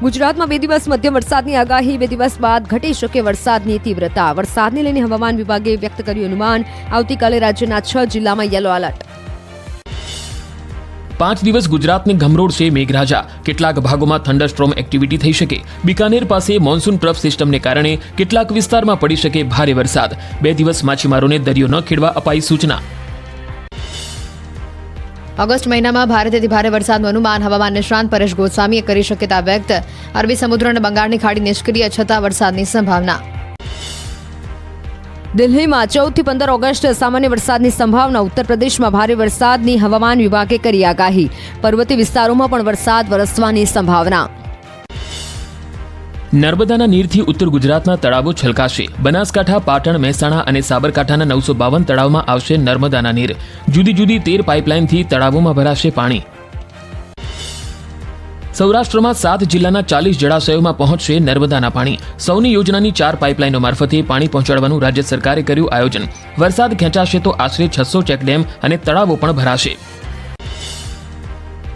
ગુજરાતમાં 2 દિવસ મધ્યમ વરસાદની આગાહી. 2 દિવસ બાદ ઘટી શકે વરસાદની તીવ્રતા. વરસાદને લઈને હવામાન વિભાગે વ્યક્ત કર્યું અનુમાન. આવતીકાલે રાજ્યના 6 જિલ્લામાં યલો એલર્ટ. 5 દિવસ ગુજરાતને ગમરોડશે મેઘરાજા. કેટલાક ભાગોમાં થંડરસ્ટ્રોમ એક્ટિવિટી થઈ શકે. બિકાનેર પાસે મોન્સૂન ટ્રફ સિસ્ટમને કારણે કેટલાક વિસ્તારમાં પડી શકે ભારે વરસાદ. 2 દિવસ માછીમારોને દરિયો ન ખેડવા અપાઈ સૂચના. ઓગસ્ટ મહિનામાં ભારેથી ભારે વરસાદનું અનુમાન. હવામાન નિષ્ણાંત પરેશ ગોસ્વામીએ કરી શક્યતા વ્યક્ત. અરબી સમુદ્ર અને બંગાળની ખાડી નિષ્ક્રિય છતાં વરસાદની સંભાવના. દિલ્હીમાં 14 થી 15 ઓગસ્ટ સામાન્ય વરસાદની સંભાવના. ઉત્તર પ્રદેશમાં ભારે વરસાદની હવામાન વિભાગે કરી આગાહી. પર્વતીય વિસ્તારોમાં પણ વરસાદ વરસવાની સંભાવના. નર્મદાના નીરથી ઉત્તર ગુજરાતના તળાવો છલકાશે. બનાસકાંઠા, પાટણ, મહેસાણા અને સાબરકાંઠાના 952 તળાવમાં આવશે નર્મદાના નીર. જુદી જુદી 13 પાઇપલાઇનથી તળાવોમાં ભરાશે પાણી. સૌરાષ્ટ્રમાં 7 જિલ્લાના 40 જળાશયોમાં પહોંચશે નર્મદાના પાણી. સૌની યોજનાની 4 પાઇપલાઇનો મારફતે પાણી પહોંચાડવાનું રાજ્ય સરકારે કર્યું આયોજન. વરસાદ ખેંચાશે તો આશરે 600 ચેકડેમ અને તળાવો પણ ભરાશે.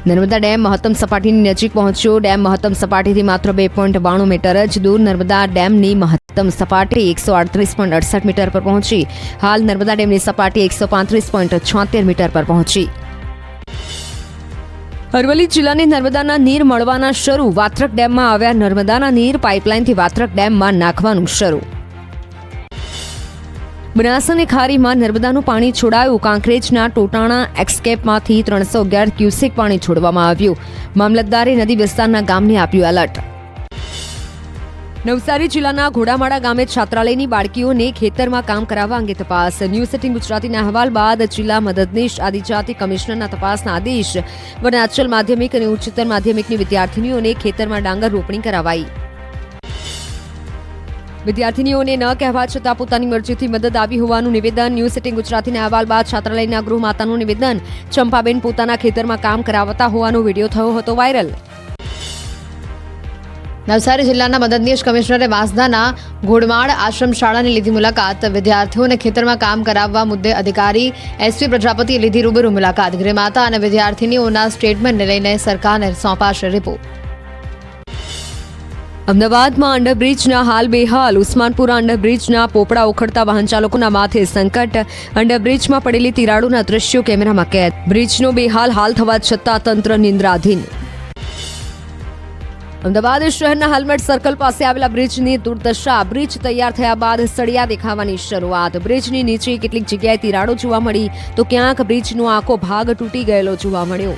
નર્મદા ડેમ મહત્તમ સપાટીની નજીક પહોંચ્યો. ડેમ મહત્તમ સપાટીથી માત્ર 2.92 મીટર જ દૂર. નર્મદા ડેમની મહત્તમ સપાટી 138.68 મીટર પર પહોંચી. હાલ નર્મદા ડેમની સપાટી 135.76 મીટર પર પહોંચી. અરવલ્લી જિલ્લાની નર્મદાના નીર મળવાના શરૂ. વાત્રક ડેમમાં આવ્યા નર્મદાના નીર. પાઇપલાઇનથી વાત્રક ડેમમાં નાખવાનું શરૂ. બનાસ અને ખારીમાં નર્મદાનું પાણી છોડાયું. કાંકરેજના ટોટાણા એક્સકેપમાંથી 311 ક્યુસેક પાણી છોડવામાં આવ્યું. મામલતદારે નદી વિસ્તારના ગામને આપ્યું એલર્ટ. નવસારી જિલ્લાના ઘોડામાળા ગામે છાત્રાલયની બાળકીઓને ખેતરમાં કામ કરાવવા અંગે તપાસ. ન્યૂઝ 18 ગુજરાતીના અહેવાલ બાદ જિલ્લા મદદનીશ આદિજાતિ કમિશનરના તપાસના આદેશ. વનાચલ માધ્યમિક અને ઉચ્ચતર માધ્યમિકની વિદ્યાર્થીનીઓને ખેતરમાં ડાંગર રોપણી કરાવાઈ. વિદ્યાર્થીનીઓને ન કહેવા છતાં પોતાની મરજીથી મદદ આવી હોવાનું નિવેદન. ન્યૂઝ 18 ગુજરાતીના અહેવાલ બાદ છાત્રાલયના ગૃહમાતાનું નિવેદન. ચંપાબેન પોતાના ખેતરમાં કામ કરાવતા હોવાનો વિડીયો થયો હતો વાયરલ. નવસારી જિલ્લાના મદદનીશ કમિશનરે વાંસદાના ઘોડમાળ આશ્રમ શાળાની લીધી મુલાકાત. વિદ્યાર્થીઓને ખેતરમાં કામ કરાવવા મુદ્દે અધિકારી એસવી પ્રજાપતિએ લીધી રૂબરૂ મુલાકાત. ગૃહમાતા અને વિદ્યાર્થીનીઓના સ્ટેટમેન્ટને લઈને સરકારને સોંપાશે રિપોર્ટ. અમદાવાદમાં અંડરબ્રિજના હાલ બેહાલ. ઉસ્માનપુરા અંડરબ્રિજના પોપડા ઉખડતા વાહન ચાલકોના માથે સંકટ. અંડરબ્રિજમાં પડેલી તિરાડોના દ્રશ્યો કેમેરામાં કેદ. બ્રિજનો બેહાલ હાલ થવા છતાં તંત્ર નિંદ્રાધીન. અમદાવાદ શહેરના હેલ્મેટ સર્કલ પાસે આવેલા બ્રિજની દુર્દશા. બ્રિજ તૈયાર થયા બાદ સળિયા દેખાવાની શરૂઆત. બ્રિજની નીચે કેટલીક જગ્યાએ તિરાડો જોવા મળી તો ક્યાંક બ્રિજનો આખો ભાગ તૂટી ગયેલો જોવા મળ્યો.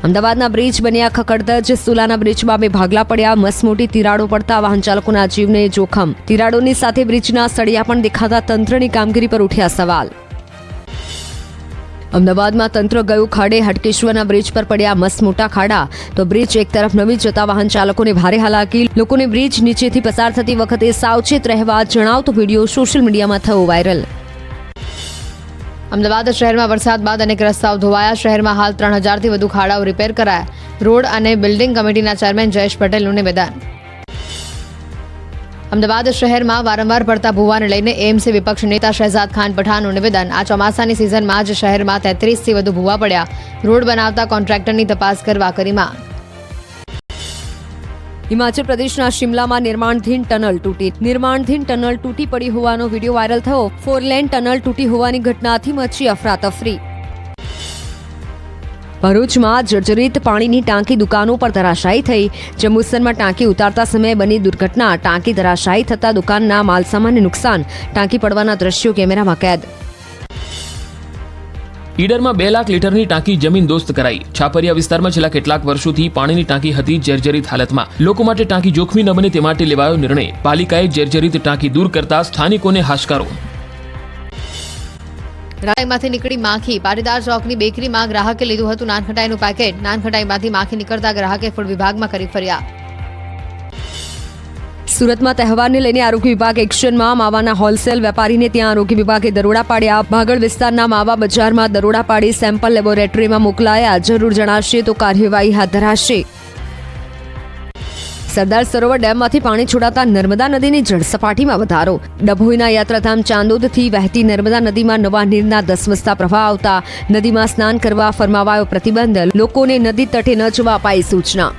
અમદાવાદના બ્રિજ બન્યા ખખડધજ. સુલાના બ્રિજમાં 2 ભાગલા પડ્યા. મસમોટી તિરાડો પડતા વાહન ચાલકોના જીવને જોખમ. તિરાડોની સાથે બ્રિજના સળિયા પણ દેખાતા તંત્રની કામગીરી પર ઉઠ્યા સવાલ. અમદાવાદમાં તંત્ર ગયું ખાડે. હટકેશ્વરના બ્રિજ પર પડ્યા મસમોટા ખાડા. તો બ્રિજ એક તરફ નમી જતા વાહન ચાલકોને ભારે હાલાકી. લોકોને બ્રિજ નીચેથી પસાર થતી વખતે સાવચેત રહેવા જણાવતો વિડીયો સોશિયલ મીડિયામાં થયો વાયરલ. અમદાવાદ શહેરમાં વરસાદ બાદ અનેક રસ્તાઓ ધોવાયા. શહેરમાં હાલ 3000થી વધુ ખાડાઓ રિપેર કરાયા. રોડ અને બિલ્ડિંગ કમિટીના ચેરમેન જયેશ પટેલનું નિવેદન. અમદાવાદ શહેરમાં વારંવાર પડતા ભૂવાને લઈને એએમસી વિપક્ષ નેતા શહેજાદ ખાન પઠાણનું નિવેદન. આ ચોમાસાની સિઝનમાં જ શહેરમાં 33થી વધુ ભૂવા પડ્યા. રોડ બનાવતા કોન્ટ્રાક્ટરની તપાસ કરવા કરી માંગ. હિમાચલ પ્રદેશના શિમલામાં નિર્માણધીન ટનલ તૂટી. નિર્માણધીન ટનલ તૂટી પડી હોવાનો વિડીયો વાયરલ થયો. 4 લેન ટનલ તૂટી હોવાની ઘટનાથી મચી અફરાતફરી. ભરૂચમાં જર્જરિત પાણીની ટાંકી દુકાનો પર ધરાશાયી થઈ. જંબુસરમાં ટાંકી ઉતારતા સમયે બની દુર્ઘટના. ટાંકી ધરાશાયી થતા દુકાનના માલસામાનને નુકસાન. ટાંકી પડવાના દ્રશ્યો કેમેરામાં કેદ. ઈડરમાં 2 લાખ લીટરની ટાંકી જમીન દોસ્ત કરાઈ. છાપરિયા વિસ્તારમાં છેલ્લા કેટલાક વર્ષોથી પાણીની ટાંકી હતી જર્જરિત હાલતમાં. લોકો માટે ટાંકી જોખમી ન બને તે માટે લેવાયો નિર્ણય. પાલિકાએ જર્જરિત ટાંકી દૂર કરતા સ્થાનિકોને હાશકારો. રાયમાંથી નીકળી માખી. પાટીદાર ચોકની બેકરીમાં ગ્રાહકે લીધું હતું નાનખટાઈનું પેકેટ. નાનખટાઈમાંથી માખી નીકળતા ગ્રાહકે ફૂડ વિભાગમાં કરી ફરિયાદ. સુરતમાં તહેવારને લઈને આરોગ્ય વિભાગ એક્શનમાં. માવાના હોલસેલ વેપારીને ત્યાં આરોગ્ય વિભાગે દરોડા પાડ્યા. ભાગળ વિસ્તારના માવા બજારમાં દરોડા પાડી સેમ્પલ લેબોરેટરીમાં મોકલાયા. જરૂર જણાશે તો કાર્યવાહી હાથ ધરાશે. સરદાર સરોવર ડેમમાંથી પાણી છોડાતા નર્મદા નદીની જળસપાટીમાં વધારો. ડભોઈના યાત્રાધામ ચાંદોદથી વહેતી નર્મદા નદીમાં નવા નીરના ધસમસતા પ્રવાહ આવતા નદીમાં સ્નાન કરવા ફરમાવાયો પ્રતિબંધ. લોકોને નદી તટે ન જવા અપાઈ સૂચના.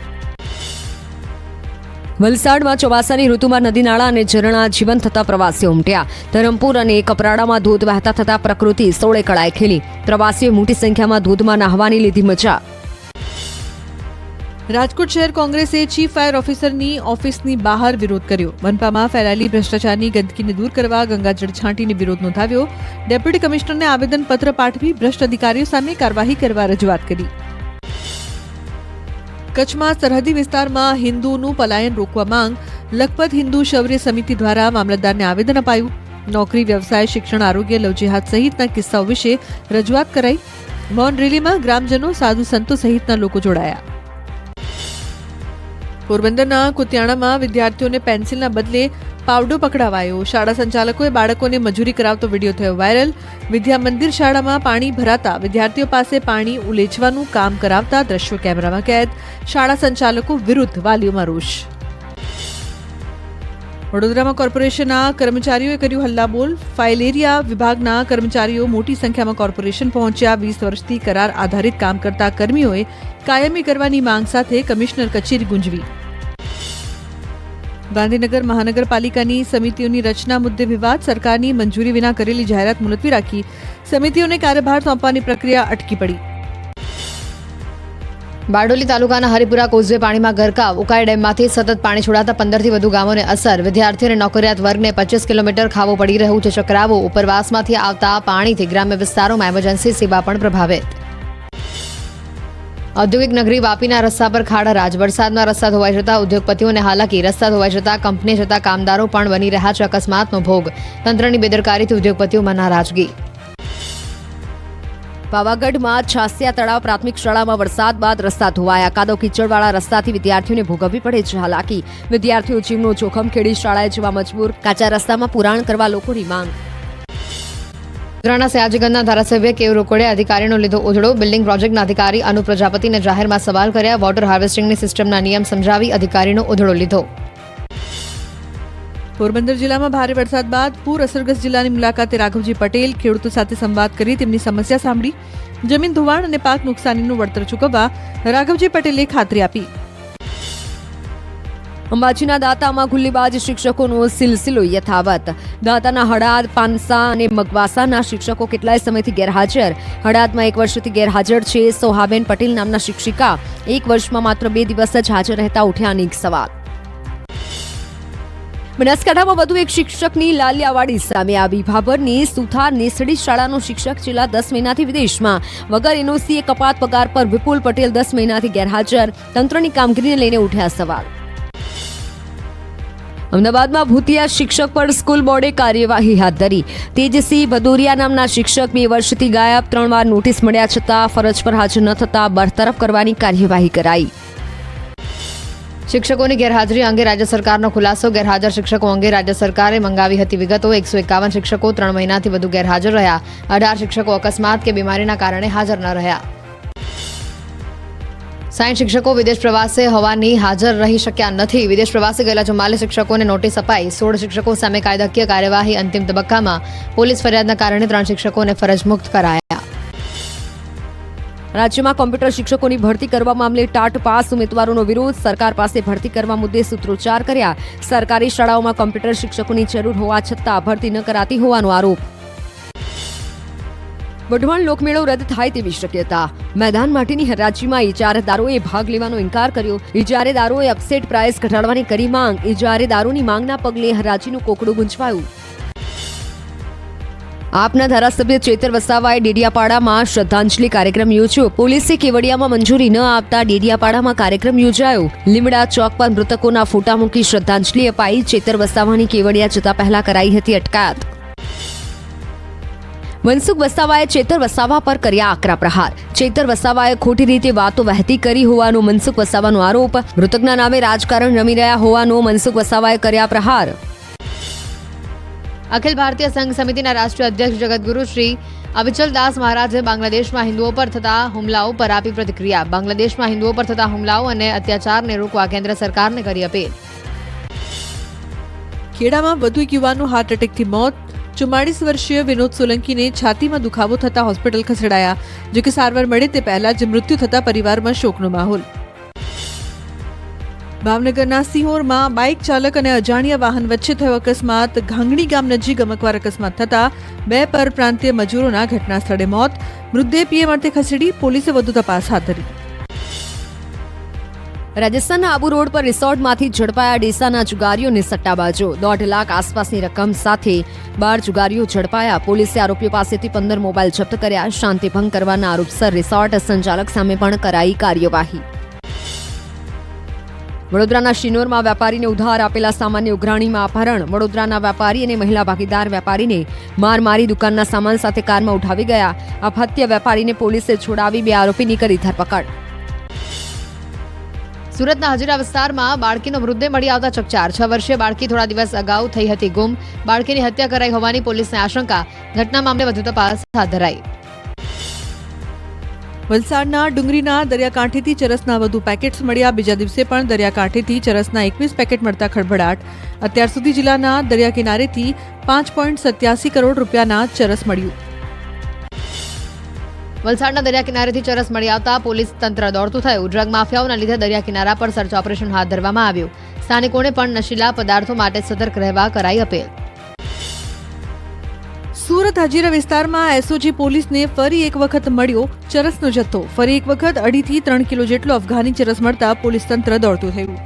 વલસાડમાં ચોમાસાની ઋતુમાં નદી નાળા અને ઝરણા જીવંત થતા પ્રવાસીઓ ઉમટ્યા. ધરમપુર અને કપરાડામાં ધોધ વહેતા થતા પ્રકૃતિ સોળે કળાએ ખીલી. પ્રવાસીઓએ મોટી સંખ્યામાં ધોધમાં નહાવાની લીધી મજા. રાજકોટ શહેર કોંગ્રેસે ચીફ ફાયર ઓફિસરની ઓફિસની બહાર વિરોધ કર્યો. મનપામાં ફેલાયેલી ભ્રષ્ટાચારની ગંદકીને દૂર કરવા ગંગાજળ છાંટીને વિરોધ નોંધાવ્યો. ડેપ્યુટી કમિશનરને આવેદનપત્ર પાઠવી ભ્રષ્ટ અધિકારીઓ સામે કાર્યવાહી કરવા રજૂઆત કરી. કચ્છમાં સરહદી વિસ્તારમાં હિન્દુઓનું પલાયન રોકવા માંગ. લખપત હિન્દુ શૌર્ય સમિતિ દ્વારા મામલતદારને આવેદન અપાયું. નોકરી, વ્યવસાય, શિક્ષણ, આરોગ્ય, લવ જેહાદ સહિતના કિસ્સાઓ વિશે રજૂઆત કરાઈ. મૌન રેલીમાં ગ્રામજનો, સાધુ સંતો સહિતના લોકો જોડાયા. પોરબંદરના કુતિયાણામાં વિદ્યાર્થીઓને પેન્સિલના બદલે પાવડો પકડાવાયો. શાળા સંચાલકોએ બાળકોને મજૂરી કરાવતો વિડીયો થયો વાયરલ. વિદ્યા મંદિર શાળામાં પાણી ભરાતા વિદ્યાર્થીઓ પાસે પાણી ઉલેચવાનું કામ કરાવતા દ્રશ્યો કેમેરામાં કેદ. શાળા સંચાલકો વિરુદ્ધ વાલીઓમાં રોષ. વડોદરામાં કોર્પોરેશનના કર્મચારીઓએ કર્યું હલ્લાબોલ. ફાઇલેરિયા વિભાગના કર્મચારીઓ મોટી સંખ્યામાં કોર્પોરેશન પહોંચ્યા. 20 વર્ષથી કરાર આધારિત કામ કરતા કર્મીઓએ કાયમી કરવાની માંગ સાથે કમિશનર કચેરી ગુંજવી. ગાંધીનગર મહાનગરપાલિકાની સમિતિઓની રચના મુદ્દે વિવાદ. સરકારની મંજૂરી વિના કરેલી જાહેરાત મુલતવી રાખી. સમિતિઓને કાર્યભાર સોંપવાની પ્રક્રિયા અટકી પડી. બારડોલી તાલુકાના હરિપુરા કોઝવે પાણીમાં ગરકાવ. ઉકાઈ ડેમમાંથી સતત પાણી છોડાતા 15થી વધુ ગામોને અસર. વિદ્યાર્થીઓ અને નોકરિયાત વર્ગને 25 કિલોમીટર ખાવો પડી રહ્યું છે ચક્રાવો. ઉપરવાસમાંથી આવતા પાણીથી ગ્રામ્ય વિસ્તારોમાં એમરજન્સી સેવા પણ પ્રભાવિત. ઔદ્યોગિક નગરી વાપીના રસ્તા પર ખાડારાજ. વરસાદમાં રસ્તા ધોવાઈ જતા ઉદ્યોગપતિઓને હાલાકી. રસ્તા ધોવાઈ જતા કંપની જતા કામદારો પણ બની રહ્યા છે અકસ્માતનો ભોગ. તંત્રની બેદરકારીથી ઉદ્યોગપતિઓમાં નારાજગી. પાવાગઢમાં છાસિયા તળાવ પ્રાથમિક શાળામાં વરસાદ બાદ રસ્તા ધોવાયા. કાદવ કીચડવાળા રસ્તાથી વિદ્યાર્થીઓને ભોગવવી પડે છે હાલાકી. વિદ્યાર્થીઓ જીવનું જોખમ ખેડી શાળાએ જવા મજબૂર. કાચા રસ્તામાં પુરાણ કરવા લોકોની માંગ. વડોદરાના સયાજીગંજના ધારાસભ્ય કેવ રોકડે અધિકારીનો લીધો ઉધડો. બિલ્ડિંગ પ્રોજેક્ટના અધિકારી અનુ પ્રજાપતિને જાહેરમાં સવાલ કર્યા. વોટર હાર્વેસ્ટિંગની સિસ્ટમના નિયમ સમજાવી અધિકારીનો ઉધડો લીધો. પોરબંદર જિલ્લામાં ભારે વરસાદ બાદ પૂર અસરગ્રસ્ત જિલ્લાની મુલાકાતે રાઘવજી પટેલ ખેડૂતો સાથે સંવાદ કરી તેમની સમસ્યા સાંભળી. જમીન ધોવાણ અને પાક નુકસાનીનું વળતર ચૂકવવા રાઘવજી પટેલે ખાતરી આપી. અંબાજીના દાતામાં ગુલ્લીબાજ શિક્ષકોનો સિલસિલો યથાવત. દાતાના હડાદ, પાનસા અને મગવાસાના શિક્ષકો કેટલાય સમયથી ગેરહાજર. હડાદમાં 1 વર્ષથી ગેરહાજર છે સોહાબેન પટેલ નામના શિક્ષિકા. 1 વર્ષમાં માત્ર 2 દિવસ જ હાજર રહેતા ઉઠ્યા અનેક સવાલ. બનાસકાંઠામાં વધુ એક શિક્ષકની લાલિયાવાડી સામે આવી. ભાભરની સુથાર નેસડી શાળાનો શિક્ષક છેલ્લા 10 મહિનાથી વિદેશમાં. વગર એનઓસીએ કપાત પગાર પર વિપુલ પટેલ 10 મહિનાથી ગેરહાજર. તંત્રની કામગીરીને લઈને ઉઠ્યા સવાલ. અમદાવાદમાં ભૂતિયા શિક્ષક પર સ્કૂલ બોર્ડે કાર્યવાહી હાથ ધરી. તેજસી ભદોરિયા નામના શિક્ષક 2 વર્ષથી ગાયબ. 3 વાર નોટિસ મળ્યા છતાં ફરજ પર હાજર ન થતા બરતરફ કરવાની કાર્યવાહી કરાઈ. શિક્ષકોની ગેરહાજરી અંગે રાજ્ય સરકારનો ખુલાસો. ગેરહાજર શિક્ષકો અંગે રાજ્ય સરકારે મંગાવી હતી વિગતો. 151 શિક્ષકો 3 મહિનાથી વધુ ગેરહાજર રહ્યા. 18 શિક્ષકો અકસ્માત કે બીમારીના કારણે હાજર ન રહ્યા. 60 શિક્ષકો વિદેશ પ્રવાસે હોવાની હાજર રહી શક્યા નથી. વિદેશ પ્રવાસે ગયેલા 44 શિક્ષકોને નોટિસ અપાઈ. 16 શિક્ષકો સામે કાયદાકીય કાર્યવાહી અંતિમ તબક્કામાં. પોલીસ ફરિયાદના કારણે 3 શિક્ષકોને ફરજ મુક્ત કરાયા. રાજ્યમાં કોમ્પ્યુટર શિક્ષકોની ભરતી કરવા મામલે ટાટ પાસ. ઉમેદવારોનો વિરોધ. સરકાર પાસે ભરતી કરવા મુદ્દે સૂત્રોચ્ચાર કર્યા. સરકારી શાળાઓમાં કોમ્પ્યુટર શિક્ષકોની જરૂર હોવા છતાં ભરતી ન કરાતી હોવાનો આરોપ. વઢવાણ લોકમેળો રદ થાય તેવી શક્યતા. મેદાન માટેની હરાજીમાં ઇજારેદારોએ ભાગ લેવાનો ઇનકાર કર્યો. ઇજારેદારોએ અપસેટ પ્રાઇસ ઘટાડવાની કરી માંગ. ઇજારેદારોની માંગના પગલે હરાજીનું કોકડું ગુંચવાયું. આપના ધારાસભ્ય ચેતર વસાવાએ ડેડિયાપાડામાં શ્રદ્ધાંજલિ કાર્યક્રમ યોજ્યો. પોલીસે કેવડિયામાં મંજૂરી ન આપતા ડેડિયાપાડામાં કાર્યક્રમ યોજાયો. લીમડા ચોક પર મૃતકોના ફોટા મૂકી શ્રદ્ધાંજલિ અપાઈ. ચેતર વસાવાની કેવડિયા જતા પહેલા કરાઈ હતી અટકાયત. મનસુખ વસાવાએ ચેતર વસાવા પર કર્યા આકરા પ્રહાર. ચેતર વસાવાએ ખોટી રીતે વાતો વહેતી કરી હોવાનો મનસુખ વસાવાનો આરોપ. મૃતકના નામે રાજકારણ રમી રહ્યા હોવાનો મનસુખ વસાવાએ કર્યા પ્રહાર. અખિલ ભારતીય સંઘ સમિતિના રાષ્ટ્રીય અધ્યક્ષ જગતગુરુ શ્રી અવિચલદાસ મહારાજે બાંગ્લાદેશમાં હિન્દુઓ પર થતા હુમલાઓ પર આપી પ્રતિક્રિયા. બાંગ્લાદેશમાં હિન્દુઓ પર થતા હુમલાઓ અને અત્યાચારને રોકવા કેન્દ્ર સરકારને કરી અપીલ. ખેડામાં વધુ એક યુવાનનું હાર્ટ એટેકથી મોત. 44 વર્ષીય વિનોદ સોલંકીને છાતીમાં દુખાવો થતા હોસ્પિટલ ખસેડાયા. જો કે સારવાર મળે તે પહેલા જ મૃત્યુ થતા પરિવારમાં શોકનો માહોલ. ભાવનગરના સિહોરમાં બાઇક ચાલક અને અજાણ્યા વાહન વચ્ચે થયો અકસ્માત. ઘાંગણી ગામ નજીક ગમકવાર અકસ્માત થતા 2 પરપ્રાંતીય મજૂરોના ઘટના સ્થળે મોત. મૃતદેહ પીએમ અર્થે ખસેડી પોલીસે વધુ તપાસ હાથ ધરી. રાજસ્થાનના આબુ રોડ પર રિસોર્ટમાંથી ઝડપાયા ડીસાના જુગારીઓને સટ્ટાબાજો. 1.5 લાખ આસપાસની રકમ સાથે 12 જુગારીઓ ઝડપાયા. પોલીસે આરોપીઓ પાસેથી 15 મોબાઈલ જપ્ત કર્યા. શાંતિભંગ કરવાના આરોપસર રિસોર્ટ સંચાલક સામે પણ કરાઈ કાર્યવાહી. વડોદરાના શિનોરમાં વેપારીને ઉધાર આપેલા સામાનની ઉઘરાણીમાં અપહરણ. વડોદરાના વેપારી અને મહિલા ભાગીદાર વેપારીને માર મારી દુકાનના સામાન સાથે કારમાં ઉઠાવી ગયા. અપહત્ય વેપારીને પોલીસે છોડાવી 2 આરોપીની કરી ધરપકડ. સુરતના હજીરા વિસ્તારમાં બાળકીનો મૃતદેહ મળી આવતા ચકચાર. 6 વર્ષીય બાળકી થોડા દિવસ અગાઉ થઈ હતી ગુમ. બાળકીની હત્યા કરાઈ હોવાની પોલીસને આશંકા. ઘટના મામલે વધુ તપાસ હાથ ધરાઈ. વલસાડના ડુંગરીના દરિયાકાંઠેથી ચરસના વધુ પેકેટ્સ મળ્યા. બીજા દિવસે પણ દરિયાકાંઠેથી ચરસના 21 પેકેટ મળતા ખળભળાટ. અત્યાર સુધી જિલ્લાના દરિયા કિનારેથી 5.87 કરોડ રૂપિયાના ચરસ મળ્યું. વલસાડના દરિયા કિનારેથી ચરસ મળી આવતા પોલીસ તંત્ર દોડતું થયું. ડ્રગ માફિયાઓના લીધે દરિયા કિનારા પર સર્ચ ઓપરેશન હાથ ધરવામાં આવ્યું. સ્થાનિકોને પણ નશીલા પદાર્થો માટે સતર્ક રહેવા કરાઈ અપીલ. સુરત હજીરા વિસ્તારમાં એસઓજી પોલીસને ફરી એક વખત મળ્યો ચરસનો જથ્થો. ફરી એક વખત 2.5 થી 3 કિલો જેટલો અફઘાની ચરસ મળતા પોલીસ તંત્ર દોડતું થયું.